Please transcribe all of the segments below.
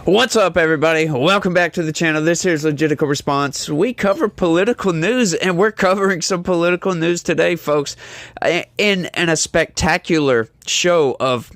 What's up, everybody? Welcome back to the channel. This here's Legitical Response. We cover political news, and we're covering some political news today, folks, in a spectacular show of,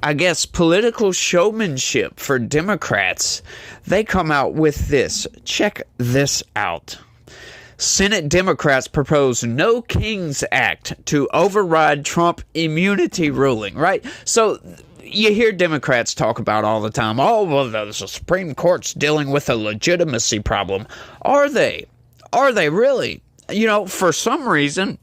I guess, political showmanship for Democrats. They come out with this. Check this out. Senate Democrats propose No Kings Act to override Trump immunity ruling, right? So you hear Democrats talk about all the time, oh, well, the Supreme Court's dealing with a legitimacy problem. Are they? Are they really? You know, for some reason,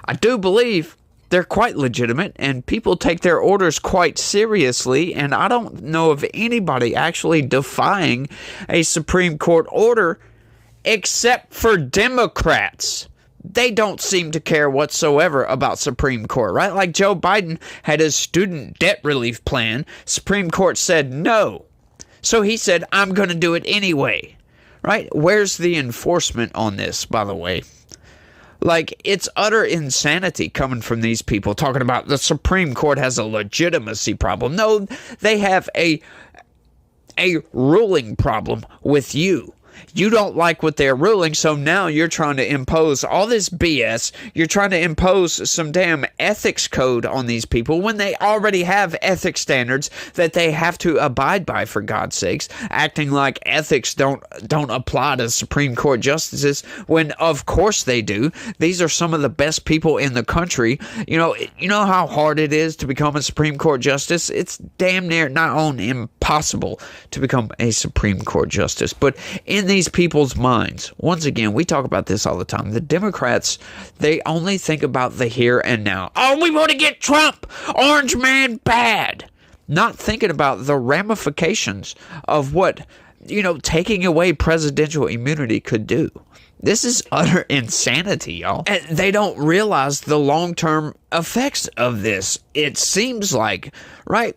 I do believe they're quite legitimate, and people take their orders quite seriously, and I don't know of anybody actually defying a Supreme Court order except for Democrats. They don't seem to care whatsoever about Supreme Court, right? Like Joe Biden had his student debt relief plan. Supreme Court said no. So he said, I'm going to do it anyway, right? Where's the enforcement on this, by the way? Like, it's utter insanity coming from these people talking about the Supreme Court has a legitimacy problem. No, they have a ruling problem with you. You don't like what they're ruling, so now you're trying to impose all this BS. You're trying to impose some damn ethics code on these people when they already have ethics standards that they have to abide by, for God's sakes, acting like ethics don't apply to Supreme Court justices when of course they do. These are some of the best people in the country. You know how hard it is to become a Supreme Court justice? It's damn near not only impossible to become a Supreme Court justice, but in these people's minds, once again, we talk about this all the time. The Democrats, they only think about the here and now. Oh, we want to get Trump, orange man bad. Not thinking about the ramifications of what, taking away presidential immunity could do. This is utter insanity, y'all. And they don't realize the long-term effects of this, it seems like, right?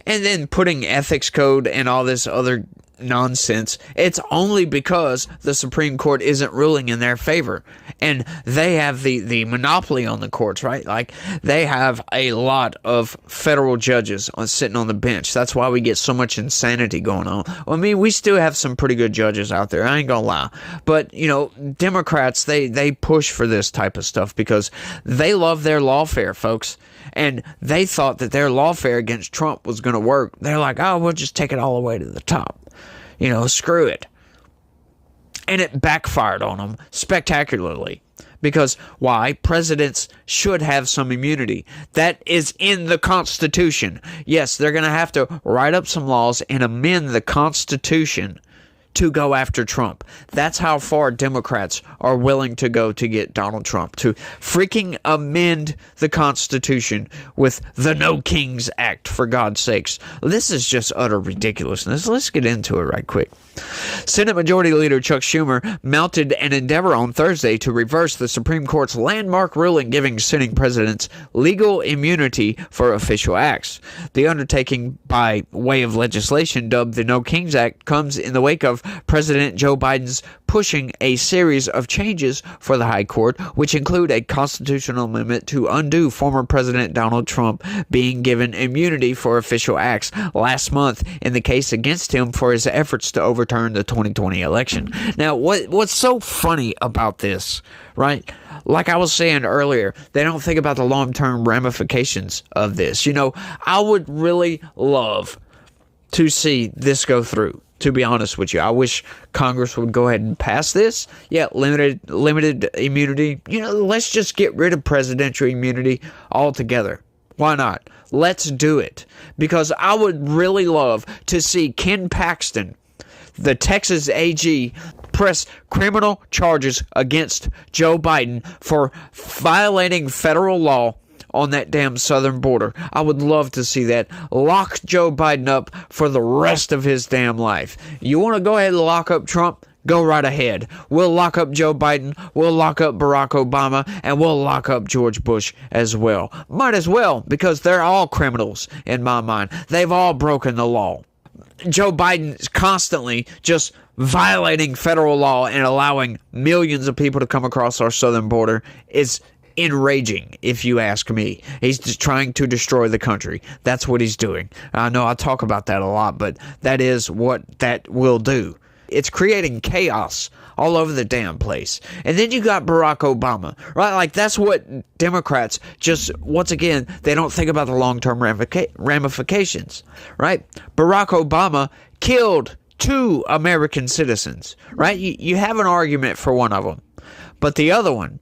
And then putting ethics code and all this other nonsense, it's only because the Supreme Court isn't ruling in their favor, and they have the monopoly on the courts, right? Like, they have a lot of federal judges sitting on the bench. That's why we get so much insanity going on. Well, I mean, we still have some pretty good judges out there, I ain't gonna lie, but Democrats, they push for this type of stuff because they love their lawfare, folks. And they thought that their lawfare against Trump was going to work. They're like, oh, we'll just take it all the way to the top. Screw it. And it backfired on them spectacularly. Because why? Presidents should have some immunity. That is in the Constitution. Yes, they're going to have to write up some laws and amend the Constitution to go after Trump. That's how far Democrats are willing to go to get Donald Trump, to freaking amend the Constitution with the No Kings Act, for God's sakes. This is just utter ridiculousness. Let's get into it right quick. Senate Majority Leader Chuck Schumer mounted an endeavor on Thursday to reverse the Supreme Court's landmark ruling giving sitting presidents legal immunity for official acts. The undertaking, by way of legislation dubbed the No Kings Act, comes in the wake of President Joe Biden's pushing a series of changes for the High Court, which include a constitutional amendment to undo former President Donald Trump being given immunity for official acts last month in the case against him for his efforts to overturn the 2020 election. Now, what's so funny about this, right? Like I was saying earlier, they don't think about the long-term ramifications of this. I would really love to see this go through. To be honest with you, I wish Congress would go ahead and pass this. Yeah, limited immunity. Let's just get rid of presidential immunity altogether. Why not? Let's do it. Because I would really love to see Ken Paxton, the Texas AG, press criminal charges against Joe Biden for violating federal law on that damn southern border. I would love to see that. Lock Joe Biden up for the rest of his damn life. You want to go ahead and lock up Trump? Go right ahead. We'll lock up Joe Biden, we'll lock up Barack Obama, and we'll lock up George Bush as well. Might as well, because they're all criminals in my mind. They've all broken the law. Joe Biden is constantly just violating federal law and allowing millions of people to come across our southern border is enraging, if you ask me. He's just trying to destroy the country. That's what he's doing. I know I talk about that a lot, but that is what that will do. It's creating chaos all over the damn place. And then you got Barack Obama, right? Like, that's what Democrats just, once again, they don't think about the long-term ramifications, right? Barack Obama killed 2 American citizens, right? You have an argument for one of them. But the other one,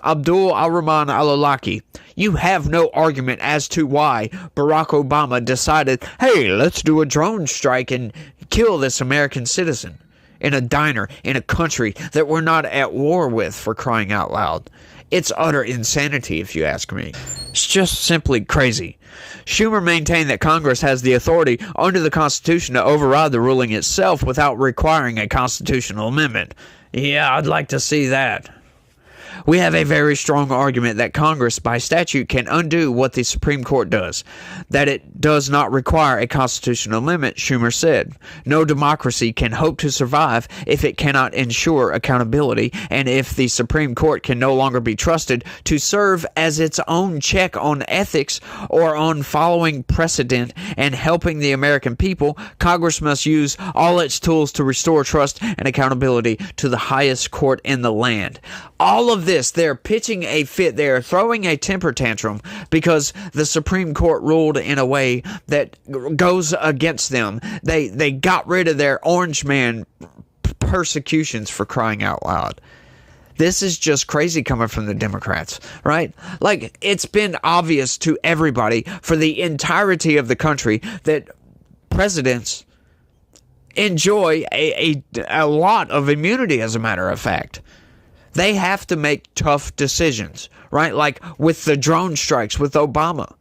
Abdul al-Rahman al-Awlaki, you have no argument as to why Barack Obama decided, hey, let's do a drone strike and kill this American citizen in a diner in a country that we're not at war with, for crying out loud. It's utter insanity, if you ask me. It's just simply crazy. Schumer maintained that Congress has the authority under the Constitution to override the ruling itself without requiring a constitutional amendment. Yeah, I'd like to see that. We have a very strong argument that Congress, by statute, can undo what the Supreme Court does, that it does not require a constitutional amendment, Schumer said. No democracy can hope to survive if it cannot ensure accountability, and if the Supreme Court can no longer be trusted to serve as its own check on ethics or on following precedent and helping the American people, Congress must use all its tools to restore trust and accountability to the highest court in the land. All of this, they're pitching a fit, they're throwing a temper tantrum because the Supreme Court ruled in a way that goes against them. They got rid of their orange man persecutions, for crying out loud. This is just crazy coming from the Democrats, right? Like, it's been obvious to everybody for the entirety of the country that presidents enjoy a lot of immunity, as a matter of fact. They have to make tough decisions, right? Like with the drone strikes with Obama,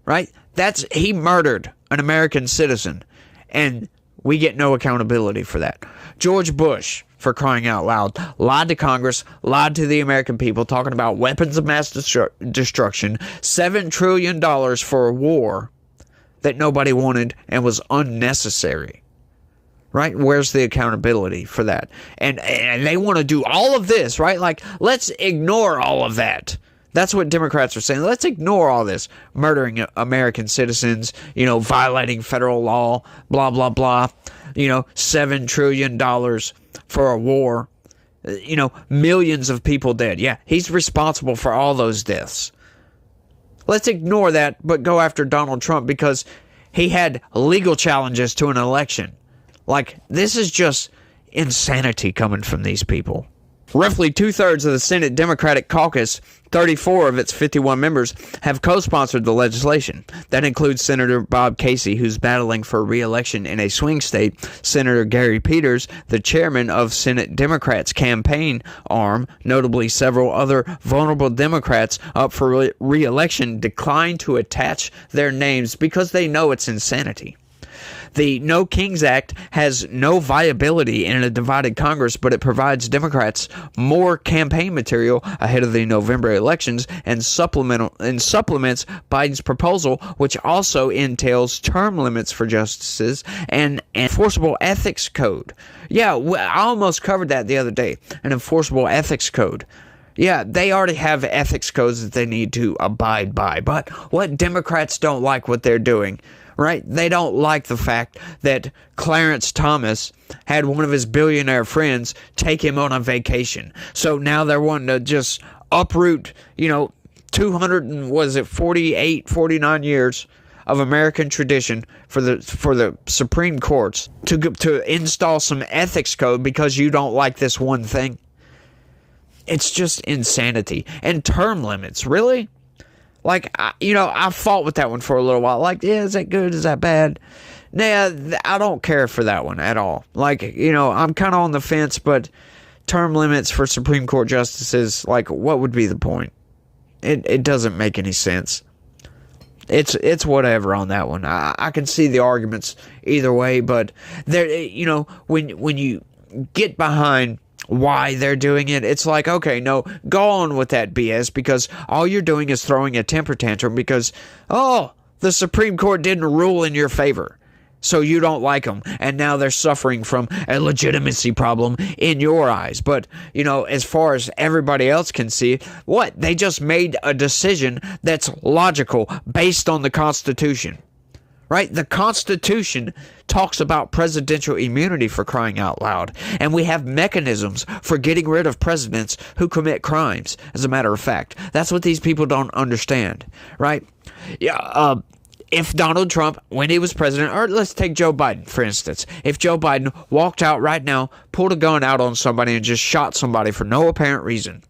right? He murdered an American citizen, and we get no accountability for that. George Bush, for crying out loud, lied to Congress, lied to the American people, talking about weapons of mass destruction, $7 trillion for a war that nobody wanted and was unnecessary. Right? Where's the accountability for that? And they want to do all of this, right? Like, let's ignore all of that. That's what Democrats are saying. Let's ignore all this. Murdering American citizens, violating federal law, blah, blah, blah. $7 trillion for a war. Millions of people dead. Yeah, he's responsible for all those deaths. Let's ignore that, but go after Donald Trump because he had legal challenges to an election. Like, this is just insanity coming from these people. Roughly 2/3 of the Senate Democratic caucus, 34 of its 51 members, have co-sponsored the legislation. That includes Senator Bob Casey, who's battling for re-election in a swing state, Senator Gary Peters, the chairman of Senate Democrats' campaign arm. Notably, several other vulnerable Democrats up for re-election declined to attach their names because they know it's insanity. The No Kings Act has no viability in a divided Congress, but it provides Democrats more campaign material ahead of the November elections and supplements Biden's proposal, which also entails term limits for justices and an enforceable ethics code. Yeah, I almost covered that the other day, an enforceable ethics code. Yeah, they already have ethics codes that they need to abide by, but what Democrats don't like what they're doing, right? They don't like the fact that Clarence Thomas had one of his billionaire friends take him on a vacation. So now they're wanting to just uproot, 49 years of American tradition for the Supreme Courts to install some ethics code because you don't like this one thing. It's just insanity. And term limits, really? Like, I fought with that one for a little while. Like, yeah, is that good? Is that bad? Nah, I don't care for that one at all. Like, I'm kind of on the fence, but term limits for Supreme Court justices, like, what would be the point? It doesn't make any sense. It's whatever on that one. I can see the arguments either way, but there, when you get behind why they're doing it, it's like, okay, no, go on with that BS, because all you're doing is throwing a temper tantrum because, the Supreme Court didn't rule in your favor. So you don't like them, and now they're suffering from a legitimacy problem in your eyes. But, as far as everybody else can see, they just made a decision that's logical based on the Constitution. Right? The Constitution talks about presidential immunity, for crying out loud. And we have mechanisms for getting rid of presidents who commit crimes, as a matter of fact. That's what these people don't understand. Right? Yeah, if Donald Trump, when he was president, or let's take Joe Biden, for instance. If Joe Biden walked out right now, pulled a gun out on somebody, and just shot somebody for no apparent reason,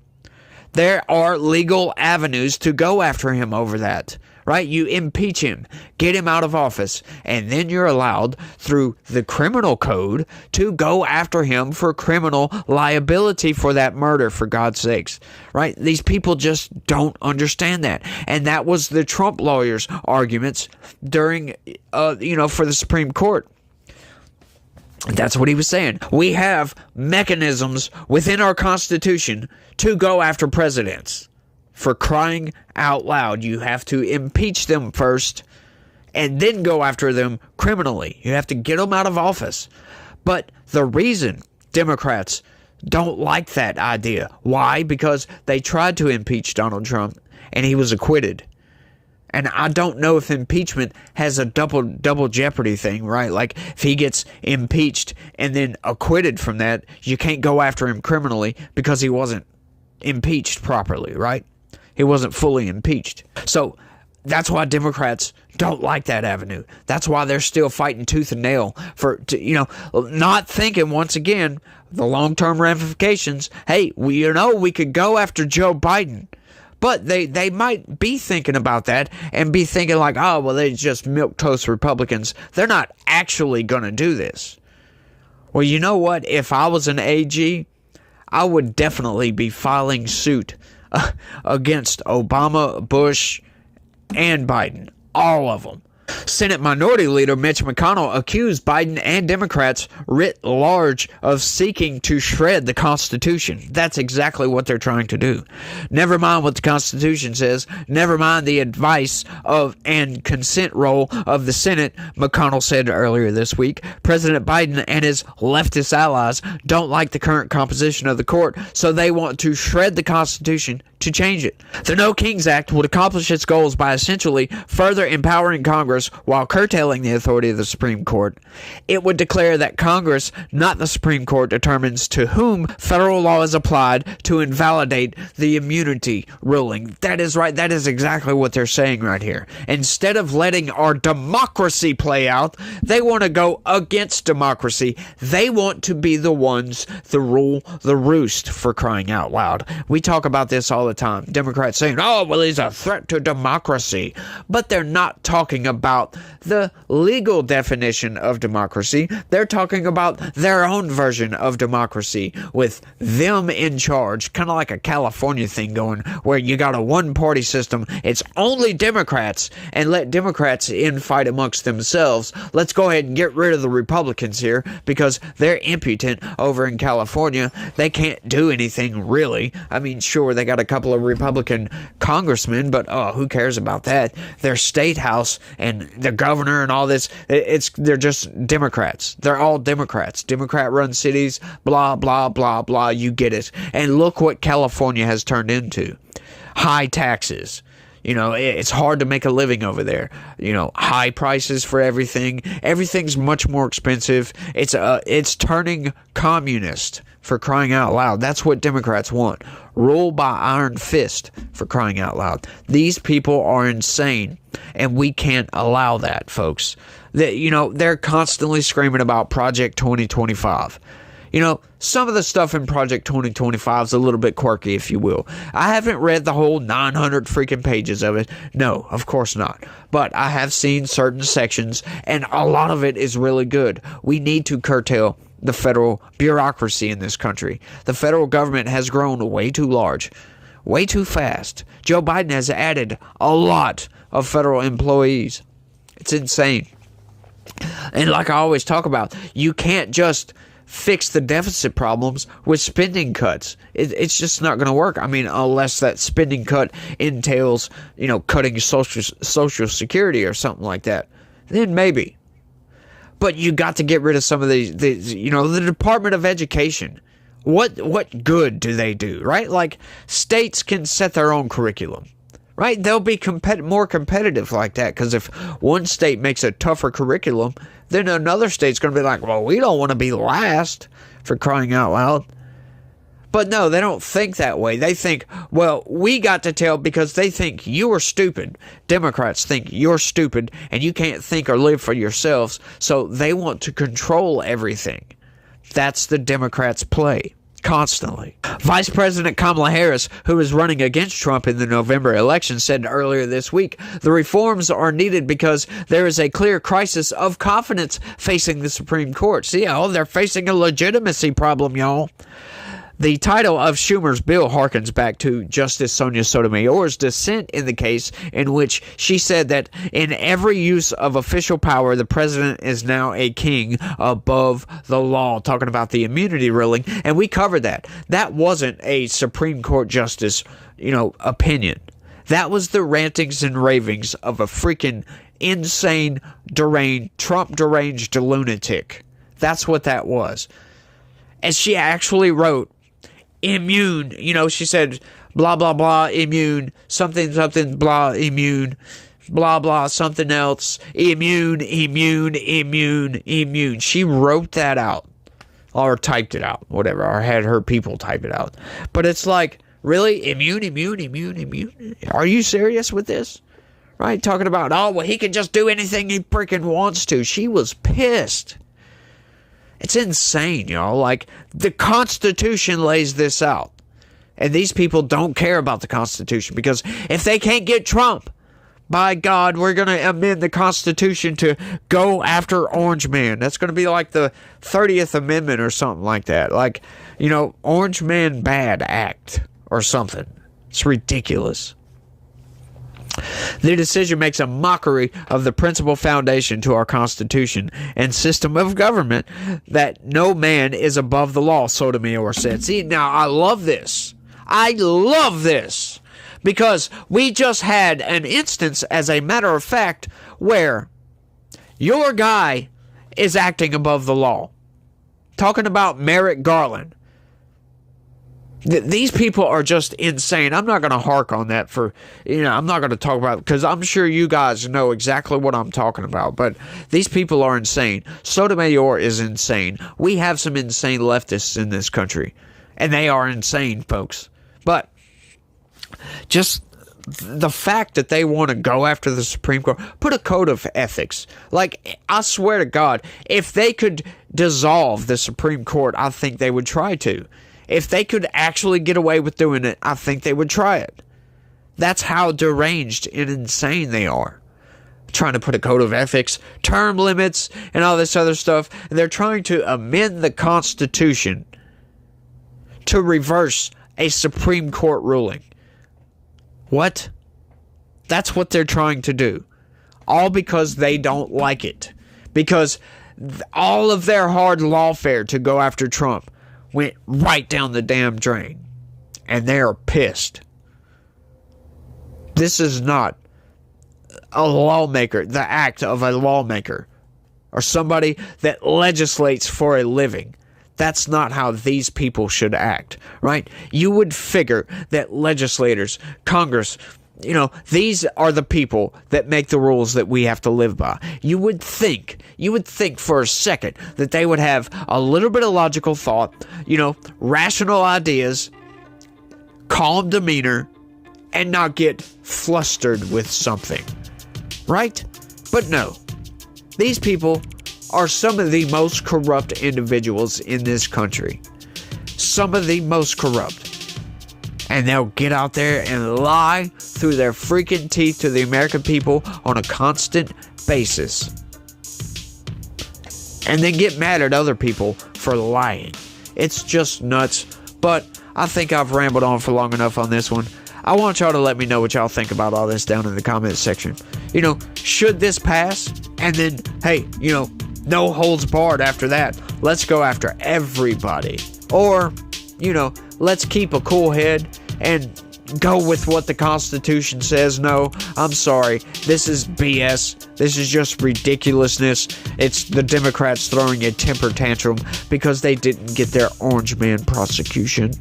there are legal avenues to go after him over that. Right? You impeach him, get him out of office, and then you're allowed, through the criminal code, to go after him for criminal liability for that murder, for God's sakes. Right? These people just don't understand that. And that was the Trump lawyers' arguments during, for the Supreme Court. That's what he was saying. We have mechanisms within our Constitution to go after presidents. For crying out loud, you have to impeach them first and then go after them criminally. You have to get them out of office. But the reason Democrats don't like that idea, why? Because they tried to impeach Donald Trump and he was acquitted. And I don't know if impeachment has a double jeopardy thing, right? Like, if he gets impeached and then acquitted from that, you can't go after him criminally because he wasn't impeached properly, right? He wasn't fully impeached. So that's why Democrats don't like that avenue. That's why they're still fighting tooth and nail not thinking, once again, the long-term ramifications. Hey, we could go after Joe Biden. But they might be thinking about that and be thinking like, oh, well, they just milquetoast Republicans. They're not actually going to do this. Well, you know what? If I was an AG, I would definitely be filing suit against Obama, Bush, and Biden. All of them. Senate Minority Leader Mitch McConnell accused Biden and Democrats writ large of seeking to shred the Constitution. That's exactly what they're trying to do. Never mind what the Constitution says. Never mind the advice of and consent role of the Senate, McConnell said earlier this week. President Biden and his leftist allies don't like the current composition of the court, so they want to shred the Constitution to change it. The No Kings Act would accomplish its goals by essentially further empowering Congress while curtailing the authority of the Supreme Court. It would declare that Congress, not the Supreme Court, determines to whom federal law is applied to invalidate the immunity ruling. That is right. That is exactly what they're saying right here. Instead of letting our democracy play out, they want to go against democracy. They want to be the ones to rule the roost, for crying out loud. We talk about this all the time. Democrats saying, oh, well, he's a threat to democracy. But they're not talking about the legal definition of democracy. They're talking about their own version of democracy with them in charge, kind of like a California thing going where you got a one-party system. It's only Democrats, and let Democrats infight amongst themselves. Let's go ahead and get rid of the Republicans here because they're impotent over in California. They can't do anything really. I mean, sure, they got a couple of Republican congressmen, but who cares about that? Their state house and the governor and all this, they're just Democrats. They're all Democrats. Democrat-run cities, blah, blah, blah, blah. You get it. And look what California has turned into. High taxes. It's hard to make a living over there. High prices for everything. Everything's much more expensive. It's turning communist, for crying out loud. That's what Democrats want. Rule by iron fist, for crying out loud. These people are insane, and we can't allow that, folks. They're constantly screaming about Project 2025. Some of the stuff in Project 2025 is a little bit quirky, if you will. I haven't read the whole 900 freaking pages of it. No, of course not. But I have seen certain sections, and a lot of it is really good. We need to curtail the federal bureaucracy in this country. The federal government has grown way too large, way too fast. Joe Biden has added a lot of federal employees. It's insane. And like I always talk about, you can't just fix the deficit problems with spending cuts. It's just not going to work. I mean, unless that spending cut entails, cutting social security or something like that, then maybe. But you got to get rid of some of the Department of Education. What good do they do, right? Like, states can set their own curriculum, right? They'll be more competitive like that, because if one state makes a tougher curriculum, then another state's going to be like, well, we don't want to be last, for crying out loud. But no, they don't think that way. They think, well, we got to tell because they think you are stupid. Democrats think you're stupid and you can't think or live for yourselves, so they want to control everything. That's the Democrats' play. Constantly. Vice President Kamala Harris, who is running against Trump in the November election, said earlier this week, the reforms are needed because there is a clear crisis of confidence facing the Supreme Court. See, they're facing a legitimacy problem, y'all. The title of Schumer's bill harkens back to Justice Sonia Sotomayor's dissent in the case, in which she said that in every use of official power, the president is now a king above the law, talking about the immunity ruling, and we covered that. That wasn't a Supreme Court justice, opinion. That was the rantings and ravings of a freaking insane, Trump-deranged lunatic. That's what that was. And she actually wrote, immune, she said, blah, blah, blah, immune, something, something, blah, immune, blah, blah, something else, immune, immune, immune, immune. She wrote that out, or typed it out, whatever, or had her people type it out. But it's like, really? Immune, immune, immune, immune? Are you serious with this? Right? Talking about, he can just do anything he freaking wants to. She was pissed. It's insane, y'all. Like, the Constitution lays this out. And these people don't care about the Constitution, because if they can't get Trump, by God, we're going to amend the Constitution to go after Orange Man. That's going to be like the 30th Amendment or something like that. Like, Orange Man Bad Act or something. It's ridiculous. The decision makes a mockery of the principal foundation to our Constitution and system of government, that no man is above the law, Sotomayor said. See, now I love this. I love this, because we just had an instance, as a matter of fact, where your guy is acting above the law. Talking about Merrick Garland. These people are just insane. I'm not going to hark on that I'm not going to talk about it, because I'm sure you guys know exactly what I'm talking about. But these people are insane. Sotomayor is insane. We have some insane leftists in this country, and they are insane, folks. But just the fact that they want to go after the Supreme Court, put a code of ethics. Like, I swear to God, if they could dissolve the Supreme Court, I think they would try to. If they could actually get away with doing it, I think they would try it. That's how deranged and insane they are. Trying to put a code of ethics, term limits, and all this other stuff. And they're trying to amend the Constitution to reverse a Supreme Court ruling. What? That's what they're trying to do. All because they don't like it. Because all of their hard lawfare to go after Trump went right down the damn drain. And they are pissed. This is not a lawmaker, the act of a lawmaker, or somebody that legislates for a living. That's not how these people should act, right? You would figure that legislators, Congress, these are the people that make the rules that we have to live by. You would think for a second that they would have a little bit of logical thought, rational ideas, calm demeanor, and not get flustered with something, right? But no, these people are some of the most corrupt individuals in this country. Some of the most corrupt. And they'll get out there and lie through their freaking teeth to the American people on a constant basis. And then get mad at other people for lying. It's just nuts. But I think I've rambled on for long enough on this one. I want y'all to let me know what y'all think about all this down in the comments section. Should this pass? And then, hey, no holds barred after that. Let's go after everybody. Or, let's keep a cool head and, go with what the Constitution says. No, I'm sorry. This is BS. This is just ridiculousness. It's the Democrats throwing a temper tantrum because they didn't get their Orange Man prosecution.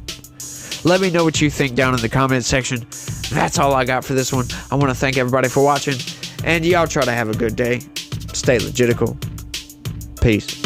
Let me know what you think down in the comment section. That's all I got for this one. I want to thank everybody for watching. And y'all try to have a good day. Stay legitical. Peace.